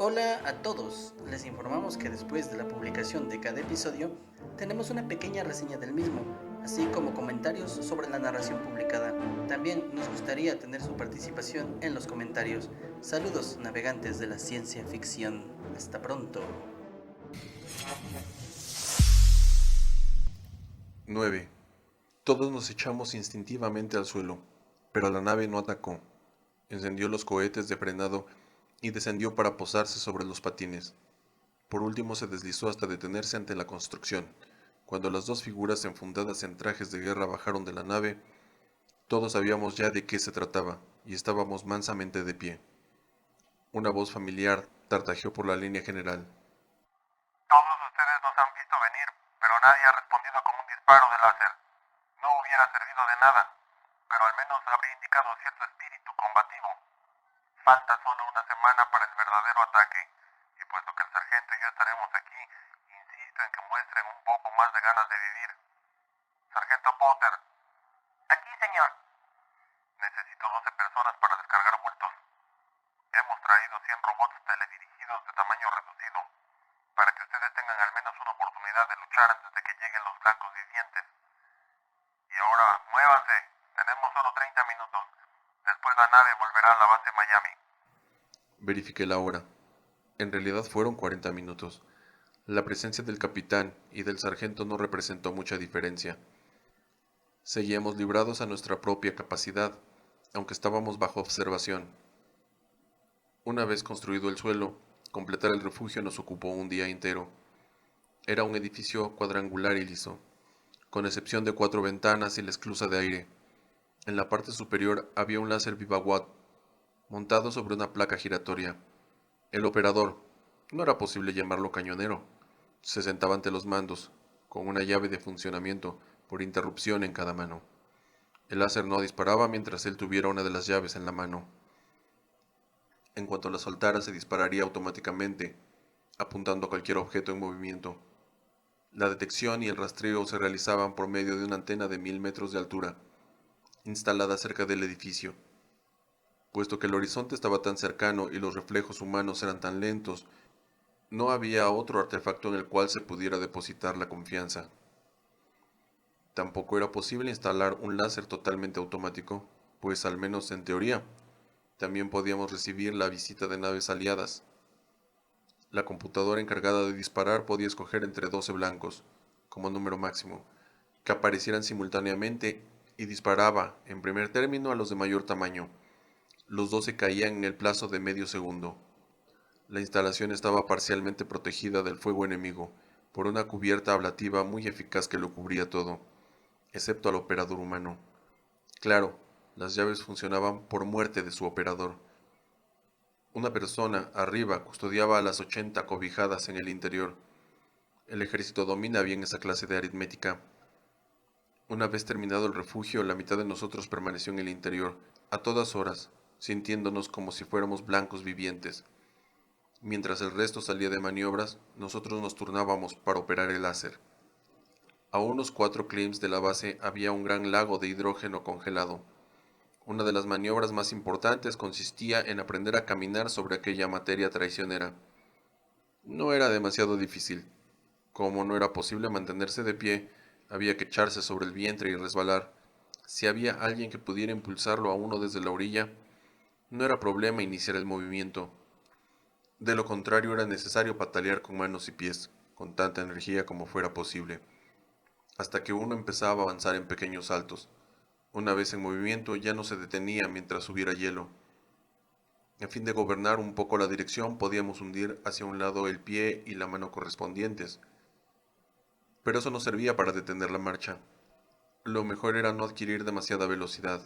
Hola a todos, les informamos que después de la publicación de cada episodio tenemos una pequeña reseña del mismo, así como comentarios sobre la narración publicada. También nos gustaría tener su participación en los comentarios. Saludos navegantes de la ciencia ficción. Hasta pronto. 9. Todos nos echamos instintivamente al suelo, pero la nave no atacó. Encendió los cohetes de frenado y descendió para posarse sobre los patines. Por último se deslizó hasta detenerse ante la construcción. Cuando las dos figuras enfundadas en trajes de guerra bajaron de la nave, todos sabíamos ya de qué se trataba y estábamos mansamente de pie. Una voz familiar tartajeó por la línea general. Todos ustedes nos han visto venir, pero nadie ha respondido con un disparo de láser. No hubiera servido de nada, pero al menos habría indicado cierto espíritu combativo. Falta solo una semana para el verdadero ataque, y puesto que el sargento y yo estaremos aquí, insisto en que muestren un poco más de ganas de vivir. Sargento Potter. Aquí, señor. Necesito 12 personas para descargar bultos. Hemos traído 100 robots teledirigidos de tamaño reducido, para que ustedes tengan al menos una oportunidad de luchar antes de que lleguen los blancos vivientes. Y ahora, muévanse. Tenemos solo 30 minutos. Después la nave volverá a la base Miami. Verifiqué la hora. En realidad fueron 40 minutos. La presencia del capitán y del sargento no representó mucha diferencia. Seguíamos librados a nuestra propia capacidad, aunque estábamos bajo observación. Una vez construido el suelo, completar el refugio nos ocupó un día entero. Era un edificio cuadrangular y liso, con excepción de 4 ventanas y la esclusa de aire. En la parte superior había un láser Vivawatt, montado sobre una placa giratoria. El operador, no era posible llamarlo cañonero, se sentaba ante los mandos, con una llave de funcionamiento por interrupción en cada mano. El láser no disparaba mientras él tuviera una de las llaves en la mano. En cuanto la soltara se dispararía automáticamente, apuntando a cualquier objeto en movimiento. La detección y el rastreo se realizaban por medio de una antena de 1000 metros de altura, instalada cerca del edificio. Puesto que el horizonte estaba tan cercano y los reflejos humanos eran tan lentos, no había otro artefacto en el cual se pudiera depositar la confianza. Tampoco era posible instalar un láser totalmente automático, pues al menos en teoría, también podíamos recibir la visita de naves aliadas. La computadora encargada de disparar podía escoger entre 12 blancos, como número máximo, que aparecieran simultáneamente y disparaba, en primer término, a los de mayor tamaño. Los 12 caían en el plazo de medio segundo. La instalación estaba parcialmente protegida del fuego enemigo por una cubierta ablativa muy eficaz que lo cubría todo, excepto al operador humano. Claro, las llaves funcionaban por muerte de su operador. Una persona, arriba, custodiaba a las 80 cobijadas en el interior. El ejército domina bien esa clase de aritmética. Una vez terminado el refugio, la mitad de nosotros permaneció en el interior, a todas horas, sintiéndonos como si fuéramos blancos vivientes. Mientras el resto salía de maniobras, nosotros nos turnábamos para operar el láser. A unos 4 clims de la base había un gran lago de hidrógeno congelado. Una de las maniobras más importantes consistía en aprender a caminar sobre aquella materia traicionera. No era demasiado difícil. Como no era posible mantenerse de pie, había que echarse sobre el vientre y resbalar. Si había alguien que pudiera impulsarlo a uno desde la orilla, no era problema iniciar el movimiento. De lo contrario, era necesario patalear con manos y pies, con tanta energía como fuera posible, hasta que uno empezaba a avanzar en pequeños saltos. Una vez en movimiento, ya no se detenía mientras hubiera hielo. A fin de gobernar un poco la dirección, podíamos hundir hacia un lado el pie y la mano correspondientes, pero eso no servía para detener la marcha. Lo mejor era no adquirir demasiada velocidad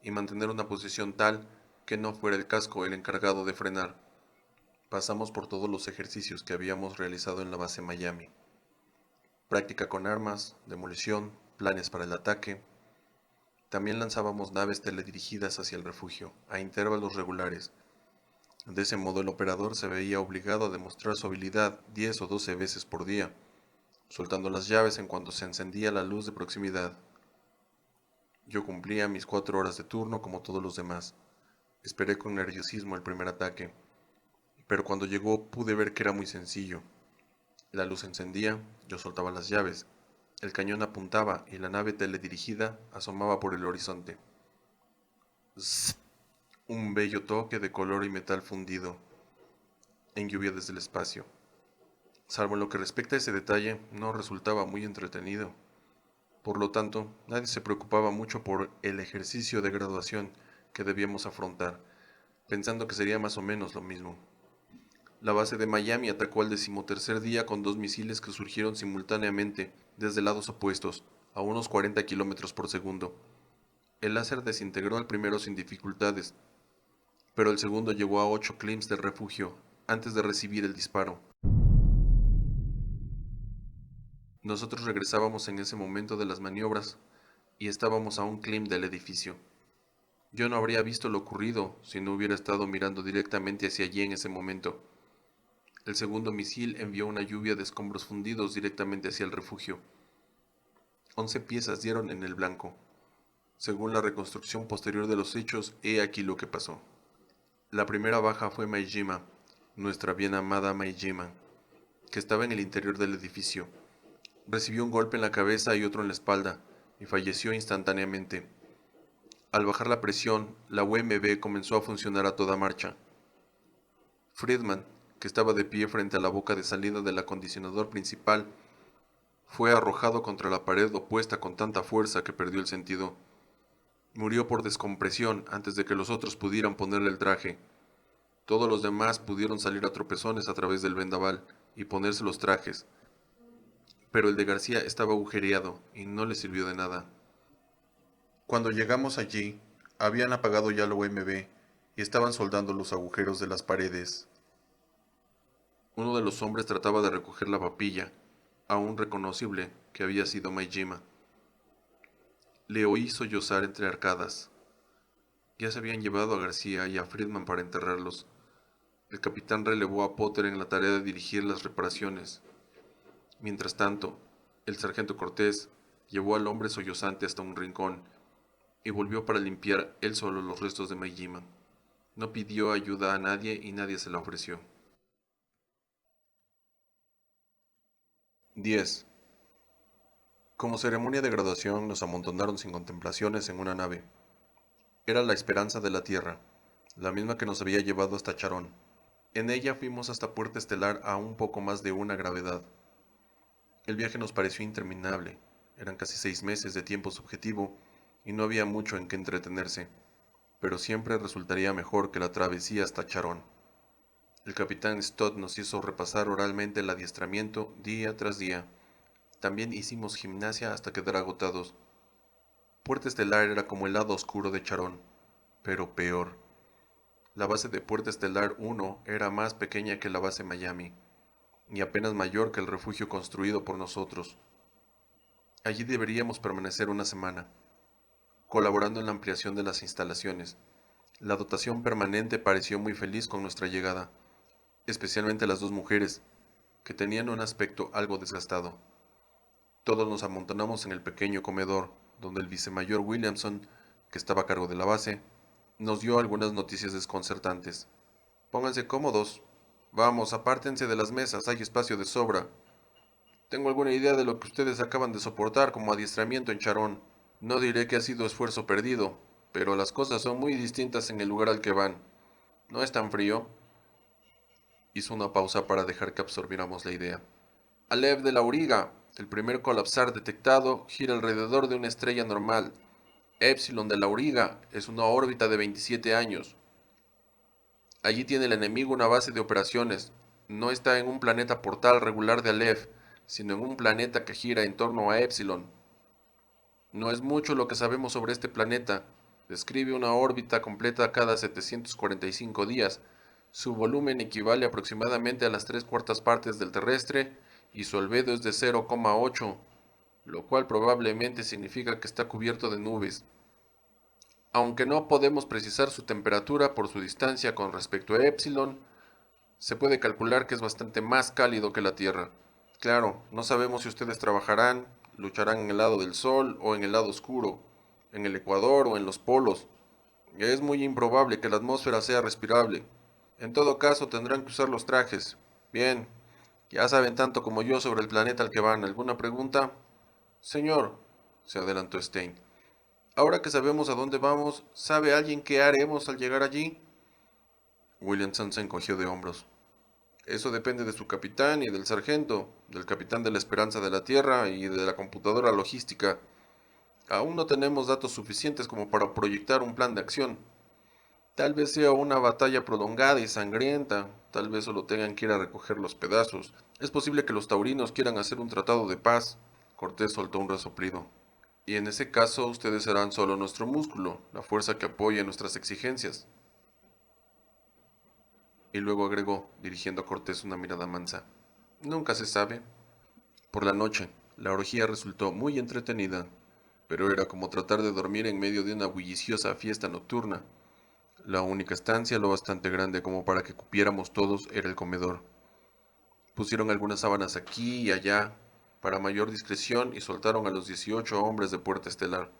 y mantener una posición tal que no fuera el casco el encargado de frenar. Pasamos por todos los ejercicios que habíamos realizado en la base Miami. Práctica con armas, demolición, planes para el ataque. También lanzábamos naves teledirigidas hacia el refugio, a intervalos regulares. De ese modo el operador se veía obligado a demostrar su habilidad 10 o 12 veces por día, soltando las llaves en cuanto se encendía la luz de proximidad. Yo cumplía mis 4 horas de turno como todos los demás. Esperé con nerviosismo el primer ataque. pero cuando llegó pude ver que era muy sencillo. La luz se encendía, yo soltaba las llaves, el cañón apuntaba y la nave teledirigida asomaba por el horizonte. Zzz, un bello toque de color y metal fundido en lluvia desde el espacio. Salvo en lo que respecta a ese detalle, no resultaba muy entretenido. Por lo tanto, nadie se preocupaba mucho por el ejercicio de graduación que debíamos afrontar, pensando que sería más o menos lo mismo. La base de Miami atacó al 13º día con 2 misiles que surgieron simultáneamente desde lados opuestos, a unos 40 kilómetros por segundo. El láser desintegró al primero sin dificultades, pero el segundo llegó a 8 clims del refugio antes de recibir el disparo. Nosotros regresábamos en ese momento de las maniobras y estábamos a un clim del edificio. Yo no habría visto lo ocurrido si no hubiera estado mirando directamente hacia allí en ese momento. El segundo misil envió una lluvia de escombros fundidos directamente hacia el refugio. 11 piezas dieron en el blanco. Según la reconstrucción posterior de los hechos, he aquí lo que pasó. La primera baja fue Maijima, nuestra bien amada Maijima, que estaba en el interior del edificio. Recibió un golpe en la cabeza y otro en la espalda, y falleció instantáneamente. Al bajar la presión, la UMB comenzó a funcionar a toda marcha. Friedman, que estaba de pie frente a la boca de salida del acondicionador principal, fue arrojado contra la pared opuesta con tanta fuerza que perdió el sentido. Murió por descompresión antes de que los otros pudieran ponerle el traje. Todos los demás pudieron salir a tropezones a través del vendaval y ponerse los trajes, pero el de García estaba agujereado y no le sirvió de nada. Cuando llegamos allí, habían apagado ya la UMB y estaban soldando los agujeros de las paredes. Uno de los hombres trataba de recoger la papilla, aún reconocible que había sido Maijima. Le oí sollozar entre arcadas. Ya se habían llevado a García y a Friedman para enterrarlos. El capitán relevó a Potter en la tarea de dirigir las reparaciones. Mientras tanto, el sargento Cortés llevó al hombre sollozante hasta un rincón y volvió para limpiar él solo los restos de Maijima. No pidió ayuda a nadie y nadie se la ofreció. 10. Como ceremonia de graduación nos amontonaron sin contemplaciones en una nave. Era la Esperanza de la Tierra, la misma que nos había llevado hasta Charón. En ella fuimos hasta Puerta Estelar a un poco más de una gravedad. El viaje nos pareció interminable, eran casi 6 meses de tiempo subjetivo y no había mucho en que entretenerse, pero siempre resultaría mejor que la travesía hasta Charón. El capitán Stott nos hizo repasar oralmente el adiestramiento día tras día. También hicimos gimnasia hasta quedar agotados. Puerta Estelar era como el lado oscuro de Charón, pero peor. La base de Puerta Estelar 1 era más pequeña que la base Miami, y apenas mayor que el refugio construido por nosotros. Allí deberíamos permanecer una semana, colaborando en la ampliación de las instalaciones. La dotación permanente pareció muy feliz con nuestra llegada, especialmente las 2 mujeres, que tenían un aspecto algo desgastado. Todos nos amontonamos en el pequeño comedor, donde el vicemayor Williamson, que estaba a cargo de la base, nos dio algunas noticias desconcertantes. Pónganse cómodos. Vamos, apártense de las mesas, hay espacio de sobra. Tengo alguna idea de lo que ustedes acaban de soportar como adiestramiento en Charón. No diré que ha sido esfuerzo perdido, pero las cosas son muy distintas en el lugar al que van. ¿No es tan frío? Hizo una pausa para dejar que absorbiéramos la idea. Aleph de la Auriga, el primer colapsar detectado, gira alrededor de una estrella normal. Epsilon de la Auriga es una órbita de 27 años. Allí tiene el enemigo una base de operaciones. No está en un planeta portal regular de Aleph, sino en un planeta que gira en torno a Epsilon. No es mucho lo que sabemos sobre este planeta. Describe una órbita completa cada 745 días. Su volumen equivale aproximadamente a las 3/4 partes del terrestre y su albedo es de 0,8, lo cual probablemente significa que está cubierto de nubes. Aunque no podemos precisar su temperatura por su distancia con respecto a Epsilon, se puede calcular que es bastante más cálido que la Tierra. Claro, no sabemos si ustedes lucharán en el lado del Sol o en el lado oscuro, en el Ecuador o en los polos. Es muy improbable que la atmósfera sea respirable. En todo caso, tendrán que usar los trajes. Bien, ya saben tanto como yo sobre el planeta al que van. ¿Alguna pregunta? Señor, se adelantó Stein. Ahora que sabemos a dónde vamos, ¿sabe alguien qué haremos al llegar allí? Williamson se encogió de hombros. Eso depende de su capitán y del sargento, del capitán de la Esperanza de la Tierra y de la computadora logística. Aún no tenemos datos suficientes como para proyectar un plan de acción. Tal vez sea una batalla prolongada y sangrienta, tal vez solo tengan que ir a recoger los pedazos. Es posible que los taurinos quieran hacer un tratado de paz. Cortés soltó un resoplido. Y en ese caso ustedes serán solo nuestro músculo, la fuerza que apoye nuestras exigencias. Y luego agregó, dirigiendo a Cortés una mirada mansa. Nunca se sabe. Por la noche, la orgía resultó muy entretenida, pero era como tratar de dormir en medio de una bulliciosa fiesta nocturna. La única estancia, lo bastante grande como para que cupiéramos todos, era el comedor. Pusieron algunas sábanas aquí y allá, para mayor discreción, y soltaron a los 18 hombres de Puerta Estelar,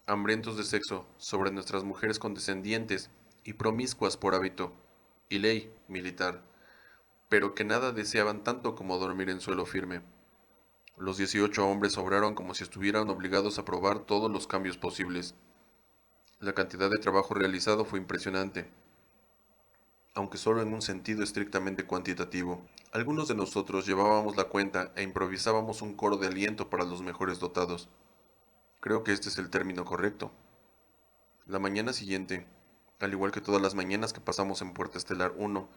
hambrientos de sexo, sobre nuestras mujeres condescendientes y promiscuas por hábito y ley militar, pero que nada deseaban tanto como dormir en suelo firme. Los 18 hombres obraron como si estuvieran obligados a probar todos los cambios posibles. La cantidad de trabajo realizado fue impresionante, aunque solo en un sentido estrictamente cuantitativo. Algunos de nosotros llevábamos la cuenta e improvisábamos un coro de aliento para los mejores dotados. Creo que este es el término correcto. La mañana siguiente, al igual que todas las mañanas que pasamos en Puerta Estelar 1,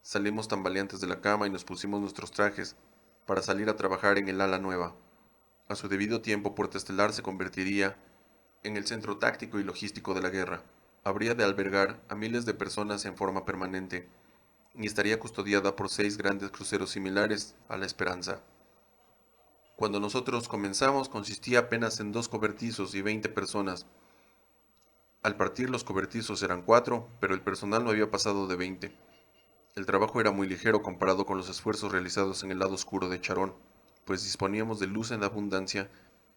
salimos tambaleantes de la cama y nos pusimos nuestros trajes para salir a trabajar en el ala nueva. A su debido tiempo, Puerta Estelar se convertiría en el centro táctico y logístico de la guerra. Habría de albergar a miles de personas en forma permanente y estaría custodiada por 6 grandes cruceros similares a la Esperanza. Cuando nosotros comenzamos consistía apenas en 2 cobertizos y 20 personas. Al partir los cobertizos eran 4, pero el personal no había pasado de 20. El trabajo era muy ligero comparado con los esfuerzos realizados en el lado oscuro de Charón, pues disponíamos de luz en abundancia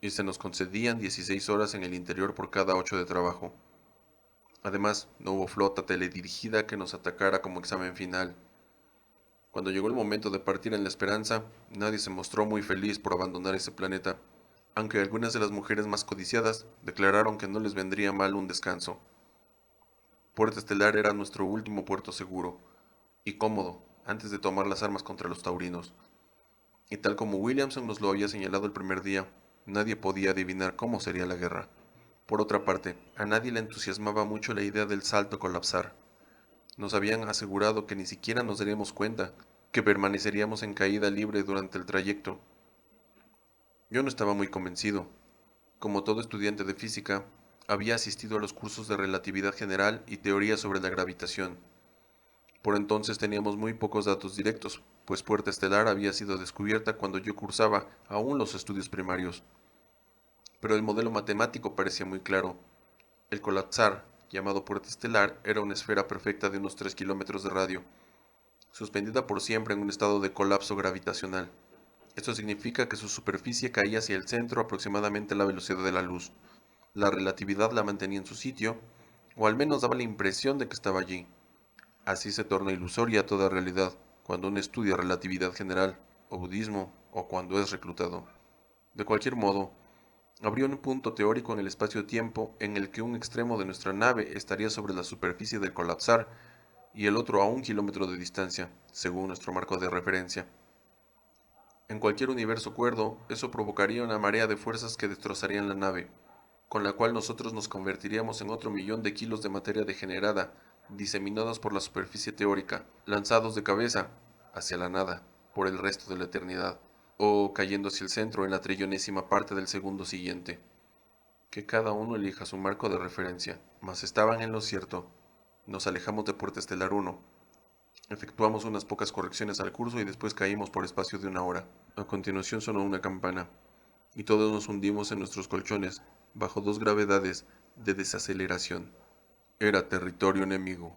y se nos concedían 16 horas en el interior por cada 8 de trabajo. Además, no hubo flota teledirigida que nos atacara como examen final. Cuando llegó el momento de partir en la Esperanza, nadie se mostró muy feliz por abandonar ese planeta, aunque algunas de las mujeres más codiciadas declararon que no les vendría mal un descanso. Puerta Estelar era nuestro último puerto seguro y cómodo antes de tomar las armas contra los taurinos. Y tal como Williamson nos lo había señalado el primer día, nadie podía adivinar cómo sería la guerra. Por otra parte, a nadie le entusiasmaba mucho la idea del salto a colapsar. Nos habían asegurado que ni siquiera nos daríamos cuenta, que permaneceríamos en caída libre durante el trayecto. Yo no estaba muy convencido. Como todo estudiante de física, había asistido a los cursos de relatividad general y teoría sobre la gravitación. Por entonces teníamos muy pocos datos directos, pues Puerta Estelar había sido descubierta cuando yo cursaba aún los estudios primarios. Pero el modelo matemático parecía muy claro. El colapsar, llamado Puerta Estelar, era una esfera perfecta de unos 3 kilómetros de radio, suspendida por siempre en un estado de colapso gravitacional. Esto significa que su superficie caía hacia el centro aproximadamente a la velocidad de la luz. La relatividad la mantenía en su sitio, o al menos daba la impresión de que estaba allí. Así se torna ilusoria toda realidad, cuando uno estudia relatividad general, o budismo, o cuando es reclutado. De cualquier modo, habría un punto teórico en el espacio-tiempo en el que un extremo de nuestra nave estaría sobre la superficie del colapsar y el otro a 1 kilómetro de distancia, según nuestro marco de referencia. En cualquier universo cuerdo, eso provocaría una marea de fuerzas que destrozarían la nave, con la cual nosotros nos convertiríamos en otro millón de kilos de materia degenerada, diseminados por la superficie teórica, lanzados de cabeza hacia la nada, por el resto de la eternidad, o cayendo hacia el centro en la trillonésima parte del segundo siguiente. Que cada uno elija su marco de referencia, mas estaban en lo cierto. Nos alejamos de Puerta Estelar 1. Efectuamos unas pocas correcciones al curso y después caímos por espacio de 1 hora. A continuación sonó una campana, y todos nos hundimos en nuestros colchones, bajo 2 gravedades de desaceleración. Era territorio enemigo.